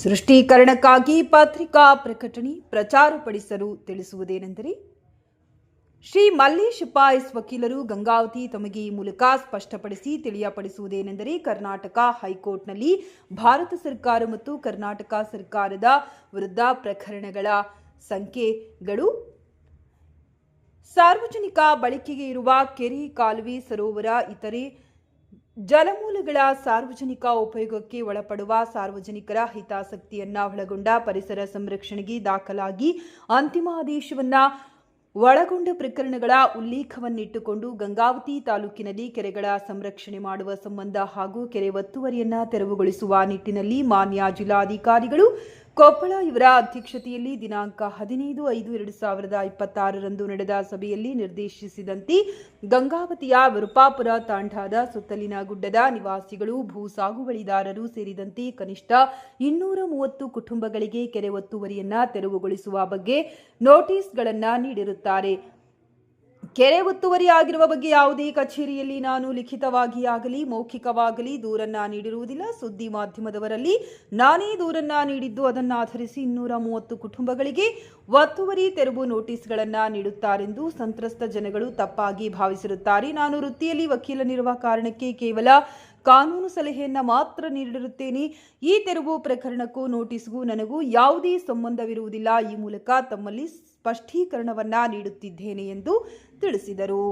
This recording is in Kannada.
ಸೃಷ್ಟೀಕರಣಕ್ಕಾಗಿ ಪತ್ರಿಕಾ ಪ್ರಕಟಣೆ ಪ್ರಚಾರಪಡಿಸಲು ತಿಳಿಸುವುದೇನೆಂದರೆ, ಶ್ರೀ ಮಲ್ಲೇಶ್ ಪಾಯ್ಸ್ ವಕೀಲರು ಗಂಗಾವತಿ ತಮಗೆ ಈ ಮೂಲಕ ಸ್ಪಷ್ಟಪಡಿಸಿ ತಿಳಿಯಪಡಿಸುವುದೇನೆಂದರೆ, ಕರ್ನಾಟಕ ಹೈಕೋರ್ಟ್ನಲ್ಲಿ ಭಾರತ ಸರ್ಕಾರ ಮತ್ತು ಕರ್ನಾಟಕ ಸರ್ಕಾರದ ವಿರುದ್ಧ ಪ್ರಕರಣಗಳ ಸಂಖ್ಯೆಗಳು ಸಾರ್ವಜನಿಕ ಬಳಕೆಗೆ ಇರುವ ಕೆರೆ, ಕಾಲುವೆ, ಸರೋವರ, ಇತರೆ ಜಲಮೂಲಗಳ ಸಾರ್ವಜನಿಕ ಉಪಯೋಗಕ್ಕೆ ಒಳಪಡುವ ಸಾರ್ವಜನಿಕರ ಹಿತಾಸಕ್ತಿಯನ್ನ ಒಳಗೊಂಡ ಪರಿಸರ ಸಂರಕ್ಷಣೆಗೆ ದಾಖಲಾಗಿ ಅಂತಿಮ ಆದೇಶವನ್ನ ಒಳಗೊಂಡ ಪ್ರಕರಣಗಳ ಉಲ್ಲೇಖವನ್ನಿಟ್ಟುಕೊಂಡು ಗಂಗಾವತಿ ತಾಲೂಕಿನಲ್ಲಿ ಕೆರೆಗಳ ಸಂರಕ್ಷಣೆ ಮಾಡುವ ಸಂಬಂಧ ಹಾಗೂ ಕೆರೆ ಒತ್ತುವರಿಯನ್ನ ತೆರವುಗೊಳಿಸುವ ನಿಟ್ಟಿನಲ್ಲಿ ಮಾನ್ಯ ಜಿಲ್ಲಾಧಿಕಾರಿಗಳು ಕೊಪ್ಪಳ ಇವರ ಅಧ್ಯಕ್ಷತೆಯಲ್ಲಿ ದಿನಾಂಕ 15/5/2026ರಂದು ನಡೆದ ಸಭೆಯಲ್ಲಿ ನಿರ್ದೇಶಿಸಿದಂತೆ ಗಂಗಾವತಿಯ ವಿರುಪಾಪುರ ತಾಂಡಾದ ಸುತ್ತಲಿನ ಗುಡ್ಡದ ನಿವಾಸಿಗಳು, ಭೂ ಸಾಗುವಳಿದಾರರು ಸೇರಿದಂತೆ ಕನಿಷ್ಠ 230 ಕುಟುಂಬಗಳಿಗೆ ಕೆರೆ ಒತ್ತುವರಿಯನ್ನ ತೆರವುಗೊಳಿಸುವ ಬಗ್ಗೆ ನೋಟಿಸ್ಗಳನ್ನು ನೀಡಿರುತ್ತಾರೆ. ಕೆರೆ ಒತ್ತುವರಿ ಆಗಿರುವ ಬಗ್ಗೆ ಯಾವುದೇ ಕಚೇರಿಯಲ್ಲಿ ನಾನು ಲಿಖಿತವಾಗಿ ಆಗಲಿ ಮೌಖಿಕವಾಗಲಿ ದೂರನ್ನ ನೀಡಿರುವುದಿಲ್ಲ. ಸುದ್ದಿ ಮಾಧ್ಯಮದವರಲ್ಲಿ ನಾನೇ ದೂರನ್ನ ನೀಡಿದ್ದು, ಅದನ್ನಾಧರಿಸಿ 230 ಕುಟುಂಬಗಳಿಗೆ ಒತ್ತುವರಿ ತೆರವು ನೋಟಿಸ್ಗಳನ್ನು ನೀಡುತ್ತಾರೆಂದು ಸಂತ್ರಸ್ತ ಜನಗಳು ತಪ್ಪಾಗಿ ಭಾವಿಸಿರುತ್ತಾರೆ. ನಾನು ವೃತ್ತಿಯಲ್ಲಿ ವಕೀಲನಿರುವ ಕಾರಣಕ್ಕೆ ಕೇವಲ ಕಾನೂನು ಸಲಹೆಯನ್ನ ಮಾತ್ರ ನೀಡಿರುತ್ತೇನೆ. ಈ ತೆರವು ಪ್ರಕರಣಕ್ಕೂ ನೋಟಿಸ್ಗೂ ನನಗೂ ಯಾವುದೇ ಸಂಬಂಧವಿರುವುದಿಲ್ಲ. ಈ ಮೂಲಕ ತಮ್ಮಲ್ಲಿ ಸ್ಪಷ್ಟೀಕರಣವನ್ನ ನೀಡುತ್ತಿದ್ದೇನೆ ಎಂದು ತಿಳಿಸಿದರು.